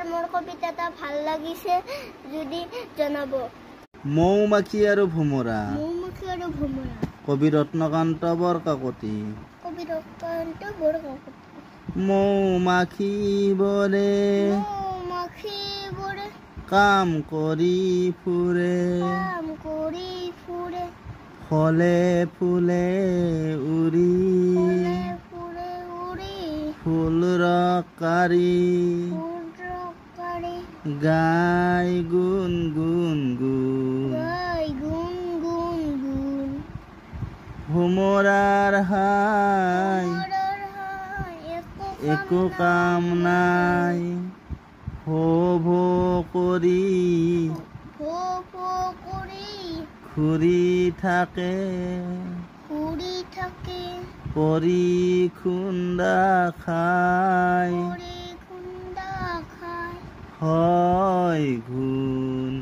মোৰ কবিতাটা ভাল লাগিছে যদি জনাব। মৌমাখি আৰু ভোমোৰা। মৌমাখি আৰু ভোমোৰা। কবি ৰত্নকান্ত বৰকাকতি। কবি ৰত্নকান্ত বৰকাকতি। মৌমাখিবোৰে কাম কৰি ফুৰে। ফলে ফুলে উৰি ফুল ৰকাৰি গাই গুণ গুণ গুণ। ভোমোৰাৰ হাই একো কাম নাই। ভো ভো কৰি ঘূৰি থাকে। পৰি খুন্দা খায় হয় ঘূণ।